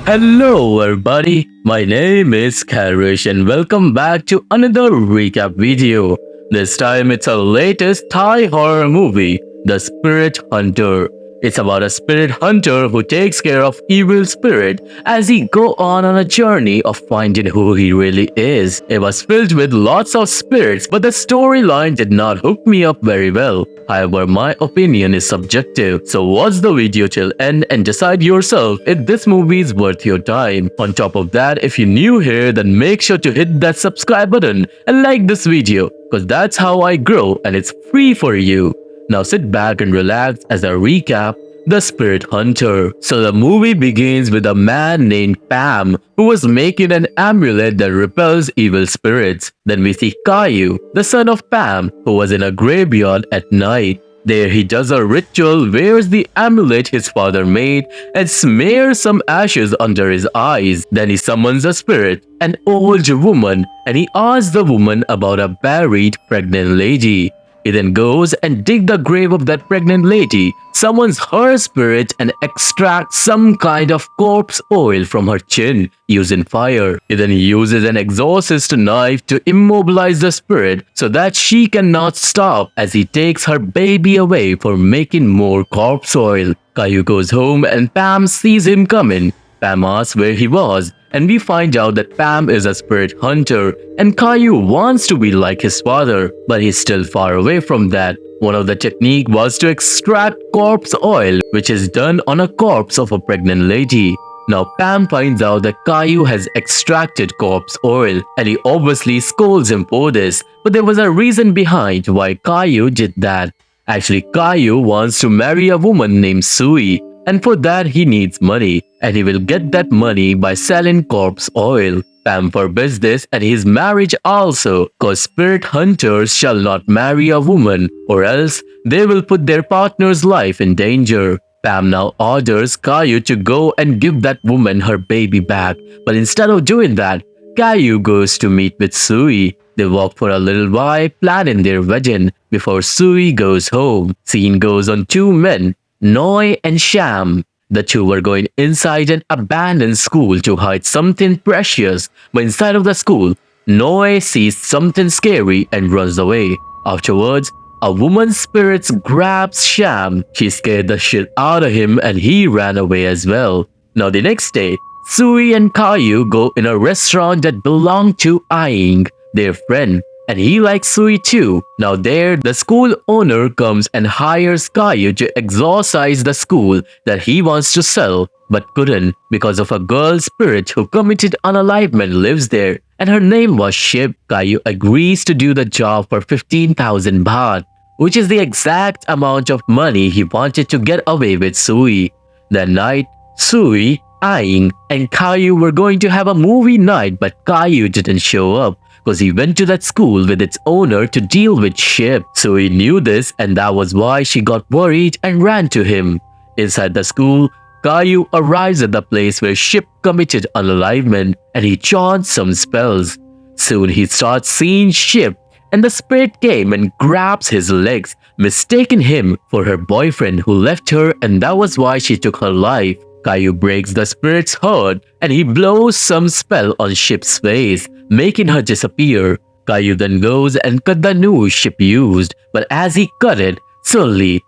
Hello everybody, my name is Karryshh and welcome back to another recap video. This time it's our latest Thai horror movie, The Spirit Hunter. It's about a spirit hunter who takes care of evil spirit as he go on a journey of finding who he really is. It was filled with lots of spirits, but the storyline did not hook me up very well. However, my opinion is subjective, so watch the video till end and decide yourself if this movie is worth your time. On top of that, if you're new here, then make sure to hit that subscribe button and like this video, cause that's how I grow and it's free for you. Now sit back and relax as I recap The Spirit Hunter. So the movie begins with a man named Pam who was making an amulet that repels evil spirits. Then we see Caillou, the son of Pam, who was in a graveyard at night. There he does a ritual, wears the amulet his father made and smears some ashes under his eyes. Then he summons a spirit, an old woman, and he asks the woman about a buried pregnant lady. He then goes and digs the grave of that pregnant lady, summons her spirit and extracts some kind of corpse oil from her chin using fire. He then uses an exorcist knife to immobilize the spirit so that she cannot stop as he takes her baby away for making more corpse oil. Caillou goes home and Pam sees him coming. Pam asks where he was, and we find out that Pam is a spirit hunter and Caillou wants to be like his father, but he's still far away from that. One of the technique was to extract corpse oil, which is done on a corpse of a pregnant lady. Now Pam finds out that Caillou has extracted corpse oil and he obviously scolds him for this, but there was a reason behind why Caillou did that. Actually, Caillou wants to marry a woman named Sui, and for that he needs money, and he will get that money by selling corpse oil. Pam forbids this and his marriage also, cause spirit hunters shall not marry a woman or else they will put their partner's life in danger. Pam now orders Caillou to go and give that woman her baby back, but instead of doing that, Caillou goes to meet with Sui. They walk for a little while planning their wedding before Sui goes home. Scene goes on two men, Noi and Sham. The two were going inside an abandoned school to hide something precious, but inside of the school, Noi sees something scary and runs away. Afterwards, a woman's spirit grabs Sham. She scared the shit out of him and he ran away as well. Now the next day, Sui and Caillou go in a restaurant that belonged to Aing, their friend, and he likes Sui too. Now there, the school owner comes and hires Caillou to exorcise the school that he wants to sell, but couldn't because of a girl spirit who committed unalivement lives there, and her name was Ship. Caillou agrees to do the job for 15,000 baht, which is the exact amount of money he wanted to get away with Sui. That night, Sui, Aing, and Caillou were going to have a movie night, but Caillou didn't show up because he went to that school with its owner to deal with Ship. So he knew this and that was why she got worried and ran to him. Inside the school, Caillou arrives at the place where Ship committed unalivement and he chants some spells. Soon he starts seeing Ship and the spirit came and grabs his legs, mistaking him for her boyfriend who left her and that was why she took her life. Caillou breaks the spirit's heart and he blows some spell on Ship's face, making her disappear. Caillou then goes and cut the noose Ship used, but as he cut it, suddenly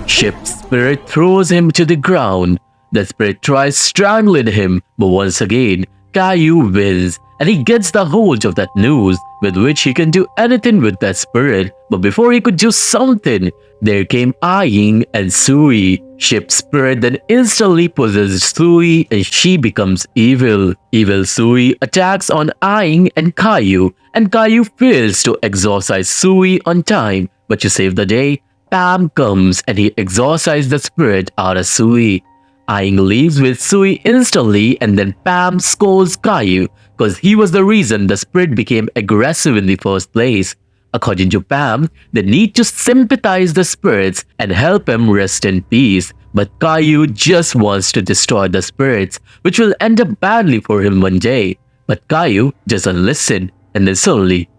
Ship's spirit throws him to the ground. The spirit tries strangling him, but once again, Caillou wins and he gets the hold of that noose with which he can do anything with that spirit. But before he could do something, there came Aing and Sui. Ship's spirit then instantly possesses Sui and she becomes evil. Evil Sui attacks on Aing and Caillou fails to exorcise Sui on time. But to save the day, Pam comes and he exorcises the spirit out of Sui. Aing leaves with Sui instantly and then Pam scolds Caillou because he was the reason the spirit became aggressive in the first place. According to Pam, they need to sympathize the spirits and help him rest in peace. But Caillou just wants to destroy the spirits, which will end up badly for him one day. But Caillou doesn't listen, and then suddenly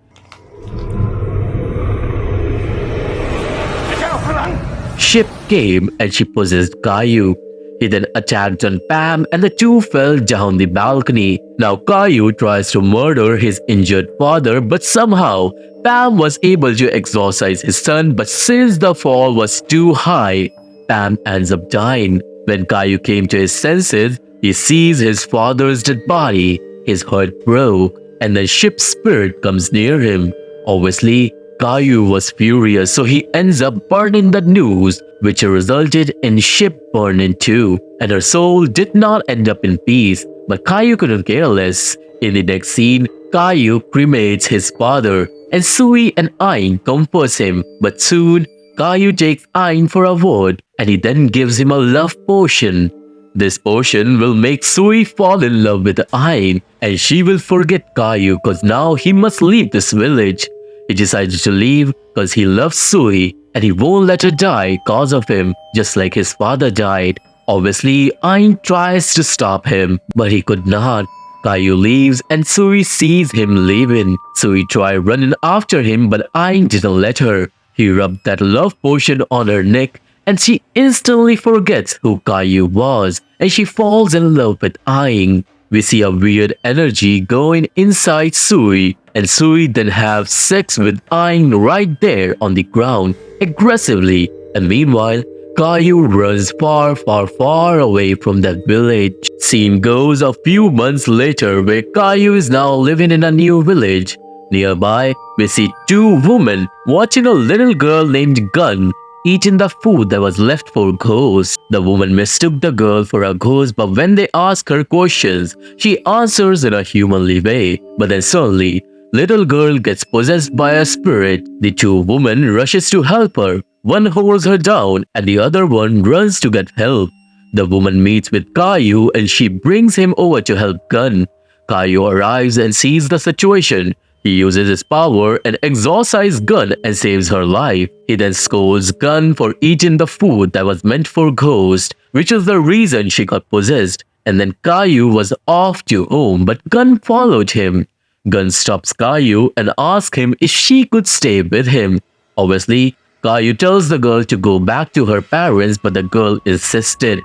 ship came and she possessed Karryshh. He then attacked on Pam and the two fell down the balcony. Now Karryshh tries to murder his injured father, but somehow Pam was able to exorcise his son, but since the fall was too high, Pam ends up dying. When Karryshh came to his senses, he sees his father's dead body. His heart broke and the ship's spirit comes near him. Obviously, Karryshh was furious, so he ends up burning the news, which resulted in ship burning too. And her soul did not end up in peace, but Karryshh couldn't care less. In the next scene, Karryshh cremates his father, and Sui and Ain comforts him, but soon Karryshh takes Ain for a word, and he then gives him a love potion. This potion will make Sui fall in love with Ain, and she will forget Karryshh cause now he must leave this village. He decided to leave cause he loves Sui and he won't let her die cause of him, just like his father died. Obviously, Ain tries to stop him, but he could not. Karryshh leaves and Sui sees him leaving. Sui tried running after him, but Ain didn't let her. He rubbed that love potion on her neck and she instantly forgets who Karryshh was and she falls in love with Ain. We see a weird energy going inside Sui and Sui then have sex with Ain right there on the ground aggressively, and meanwhile Karryshh runs far away from that village. Scene goes a few months later where Karryshh is now living in a new village. Nearby, we see two women watching a little girl named Gun eating the food that was left for ghosts. The woman mistook the girl for a ghost, but when they ask her questions, she answers in a humanly way. But then suddenly, little girl gets possessed by a spirit. The two women rushes to help her. One holds her down and the other one runs to get help. The woman meets with Karryshh and she brings him over to help Gun. Karryshh arrives and sees the situation. He uses his power and exorcises Gun and saves her life. He then scolds Gun for eating the food that was meant for Ghost, which is the reason she got possessed. And then Karryshh was off to home, but Gun followed him. Gun stops Karryshh and asks him if she could stay with him. Obviously, Karryshh tells the girl to go back to her parents, but the girl insisted.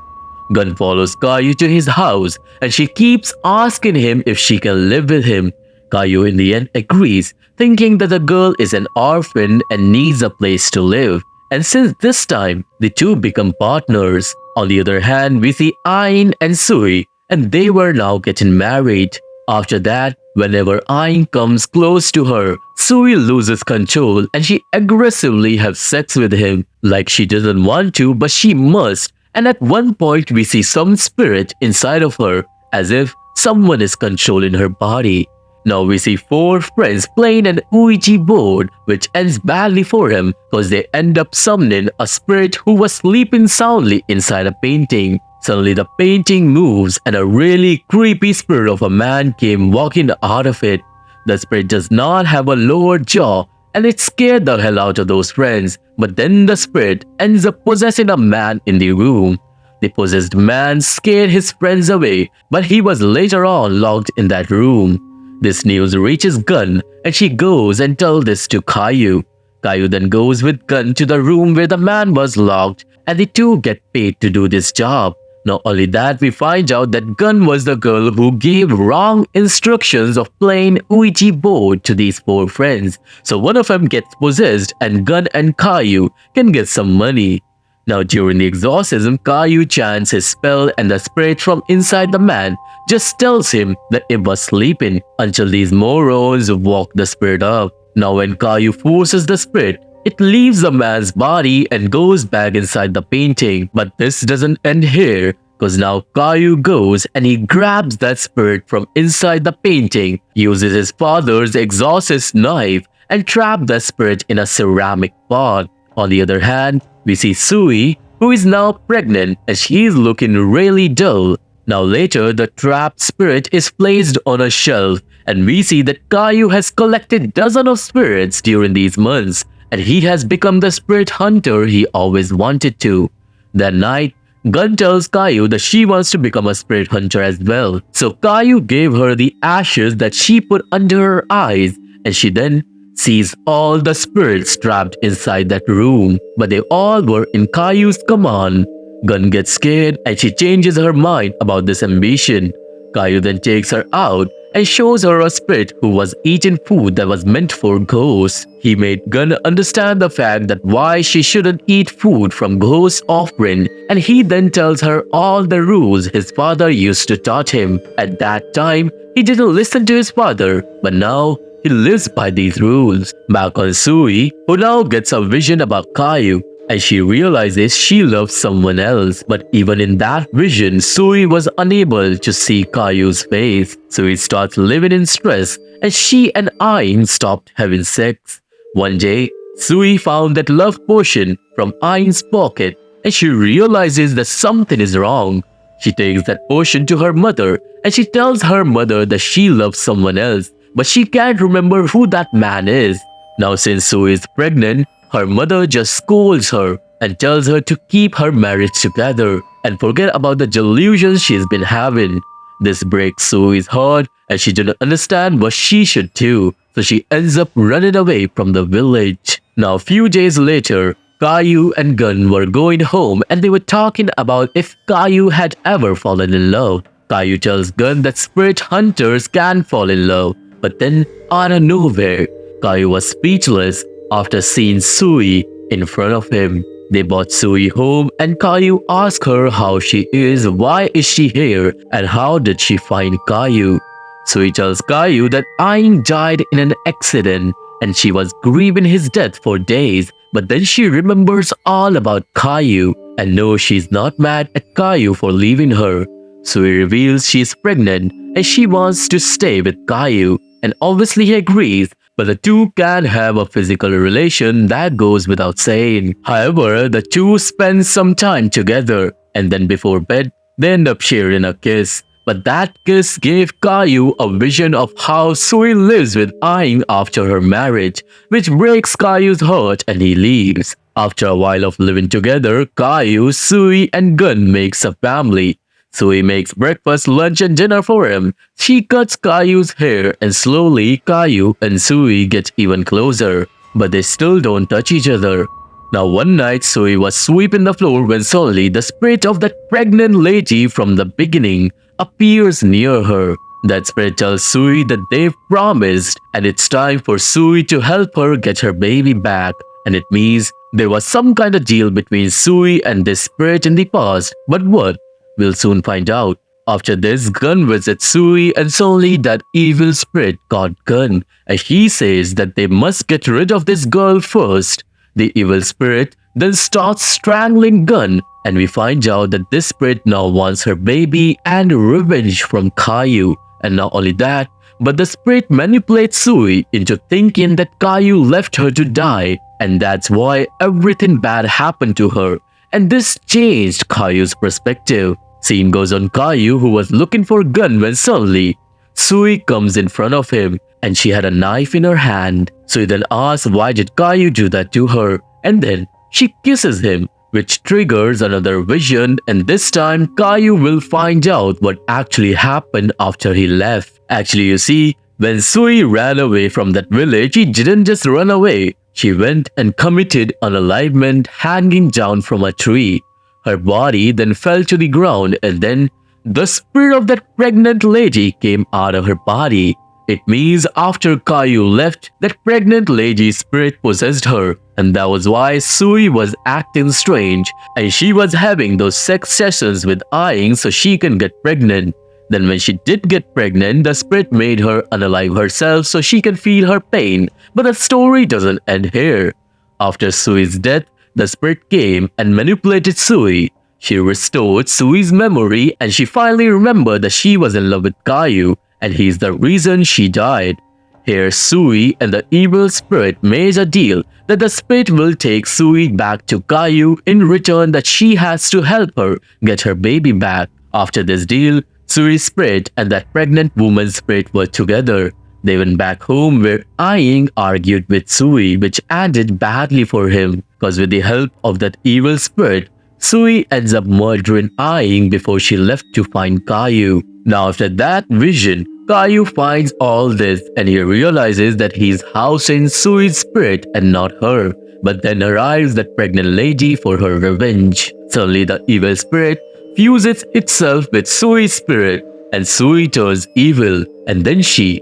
Gun follows Karryshh to his house and she keeps asking him if she can live with him. Karryshh in the end agrees, thinking that the girl is an orphan and needs a place to live. And since this time, the two become partners. On the other hand, we see Ain and Sui, and they were now getting married. After that, whenever Ain comes close to her, Sui loses control and she aggressively has sex with him. Like she doesn't want to, but she must. And at one point, we see some spirit inside of her, as if someone is controlling her body. Now we see four friends playing an Ouija board, which ends badly for him because they end up summoning a spirit who was sleeping soundly inside a painting. Suddenly the painting moves and a really creepy spirit of a man came walking out of it. The spirit does not have a lower jaw and it scared the hell out of those friends, but then the spirit ends up possessing a man in the room. The possessed man scared his friends away, but he was later on locked in that room. This news reaches Gun and she goes and tells this to Karryshh. Karryshh then goes with Gun to the room where the man was locked and the two get paid to do this job. Not only that, we find out that Gun was the girl who gave wrong instructions of playing Ouija board to these four friends. So one of them gets possessed and Gun and Karryshh can get some money. Now during the exorcism, Karryshh chants his spell and the spirit from inside the man just tells him that it was sleeping until these morons woke the spirit up. Now when Karryshh forces the spirit, it leaves the man's body and goes back inside the painting. But this doesn't end here, because now Karryshh goes and he grabs that spirit from inside the painting, uses his father's exorcist knife and traps the spirit in a ceramic pot. On the other hand, we see Sui, who is now pregnant and she is looking really dull. Now later, the trapped spirit is placed on a shelf and we see that Karryshh has collected dozens of spirits during these months and he has become the spirit hunter he always wanted to. That night, Gun tells Karryshh that she wants to become a spirit hunter as well. So Karryshh gave her the ashes that she put under her eyes and she then sees all the spirits trapped inside that room, but they all were in Kayu's command. Gun gets scared and she changes her mind about this ambition. Kayu then takes her out and shows her a spirit who was eating food that was meant for ghosts. He made Gun understand the fact that why she shouldn't eat food from ghost offering, and he then tells her all the rules his father used to taught him. At that time, he didn't listen to his father, but now he lives by these rules. Back on Sui, who now gets a vision about Kayu, and she realizes she loves someone else. But even in that vision, Sui was unable to see Kayu's face. Sui starts living in stress, and she and Aang stopped having sex. One day, Sui found that love potion from Aang's pocket, and she realizes that something is wrong. She takes that potion to her mother, and she tells her mother that she loves someone else, but she can't remember who that man is. Now since Sui is pregnant, her mother just scolds her and tells her to keep her marriage together and forget about the delusions she's been having. This breaks Sui's heart and she didn't understand what she should do, so she ends up running away from the village. Now a few days later, Kayu and Gun were going home and they were talking about if Kayu had ever fallen in love. Kayu tells Gun that spirit hunters can fall in love, but then out of nowhere, Kayu was speechless after seeing Sui in front of him. They brought Sui home and Kayu asked her how she is, why is she here, and how did she find Kayu. Sui tells Kayu that Aang died in an accident and she was grieving his death for days, but then she remembers all about Kayu and knows she's not mad at Kayu for leaving her. Sui reveals she's pregnant and she wants to stay with Kayu, and obviously he agrees, but the two can have a physical relation that goes without saying. However, the two spend some time together, and then before bed, they end up sharing a kiss. But that kiss gave Kayu a vision of how Sui lives with Aang after her marriage, which breaks Kayu's heart and he leaves. After a while of living together, Kayu, Sui and Gun makes a family. Sui makes breakfast, lunch and dinner for him. She cuts Kayu's hair and slowly Kayu and Sui get even closer, but they still don't touch each other. Now one night Sui was sweeping the floor when suddenly the spirit of that pregnant lady from the beginning appears near her. That spirit tells Sui that they've promised and it's time for Sui to help her get her baby back. And it means there was some kind of deal between Sui and this spirit in the past, but what? We'll soon find out. After this, Gun visits Sui and suddenly that evil spirit got Gun, and he says that they must get rid of this girl first. The evil spirit then starts strangling Gun, and we find out that this spirit now wants her baby and revenge from Kayu. And not only that, but the spirit manipulates Sui into thinking that Kayu left her to die, and that's why everything bad happened to her. And this changed Kayu's perspective. Scene goes on Kayu, who was looking for Gun, when suddenly Sui comes in front of him and she had a knife in her hand. Sui then asks why did Kayu do that to her, and then she kisses him, which triggers another vision, and this time Kayu will find out what actually happened after he left. Actually, you see, when Sui ran away from that village, she didn't just run away. She went and committed unalivement hanging down from a tree. Her body then fell to the ground and then the spirit of that pregnant lady came out of her body. It means after Kayu left, that pregnant lady's spirit possessed her, and that was why Sui was acting strange and she was having those sex sessions with Aang so she can get pregnant. Then when she did get pregnant, the spirit made her unalive herself so she can feel her pain. But the story doesn't end here. After Sui's death, the spirit came and manipulated Sui. She restored Sui's memory and she finally remembered that she was in love with Kayu and he's the reason she died. Here Sui and the evil spirit made a deal that the spirit will take Sui back to Kayu in return that she has to help her get her baby back. After this deal, Sui's spirit and that pregnant woman's spirit were together. They went back home where Aang argued with Sui, which ended badly for him because with the help of that evil spirit, Sui ends up murdering Aang before she left to find Kayu. Now after that vision, Caillou finds all this and he realizes that he's housing Sui's spirit and not her. But then arrives that pregnant lady for her revenge. Suddenly the evil spirit fuses itself with Sui's spirit and Sui turns evil, and then she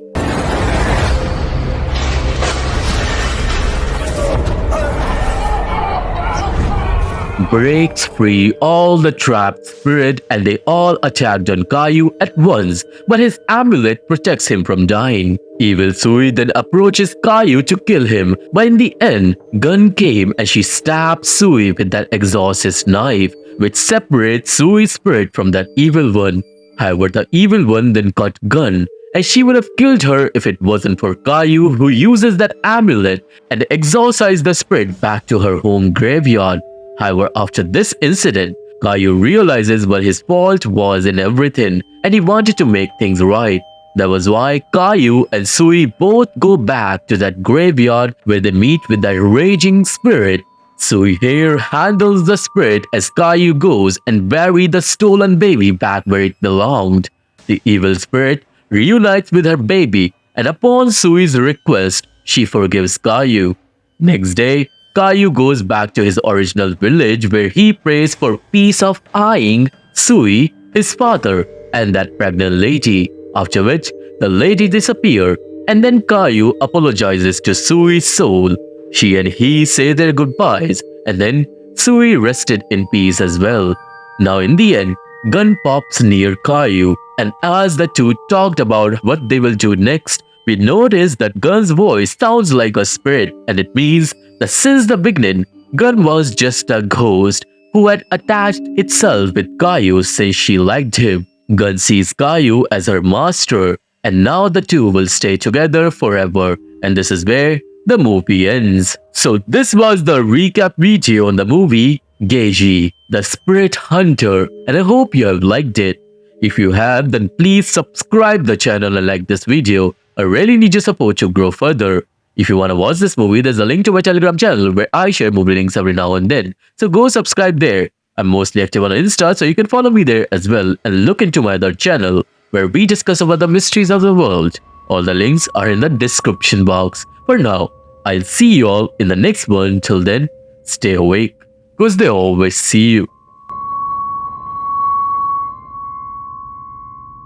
breaks free all the trapped spirit and they all attacked on Caillou at once, but his amulet protects him from dying. Evil Sui then approaches Caillou to kill him, but in the end, Gun came and she stabbed Sui with that exorcist knife, which separates Sui's spirit from that evil one. However, the evil one then cut Gun, and she would have killed her if it wasn't for Caillou, who uses that amulet and exorcises the spirit back to her home graveyard. However, after this incident, Caillou realizes what his fault was in everything and he wanted to make things right. That was why Caillou and Sui both go back to that graveyard where they meet with that raging spirit. Sui here handles the spirit as Caillou goes and buries the stolen baby back where it belonged. The evil spirit reunites with her baby and upon Sui's request, she forgives Caillou. Next day, Caillou goes back to his original village where he prays for peace of eyeing Sui, his father, and that pregnant lady, after which the lady disappears and then Caillou apologizes to Sui's soul. She and he say their goodbyes and then Sui rested in peace as well. Now in the end, Gun pops near Caillou and as the two talked about what they will do next, we notice that Gun's voice sounds like a spirit and it means that since the beginning, Gun was just a ghost who had attached itself with Caillou since she liked him. Gun sees Caillou as her master and now the two will stay together forever and this is where the movie ends. So this was the recap video on the movie Geji, the Spirit Hunter, and I hope you have liked it. If you have, then please subscribe the channel and like this video. I really need your support to grow further. If you want to watch this movie, there's a link to my Telegram channel where I share movie links every now and then. So go subscribe there. I'm mostly active on Insta, so you can follow me there as well and look into my other channel where we discuss about the mysteries of the world. All the links are in the description box. For now, I'll see you all in the next one. Till then, stay awake, because they always see you.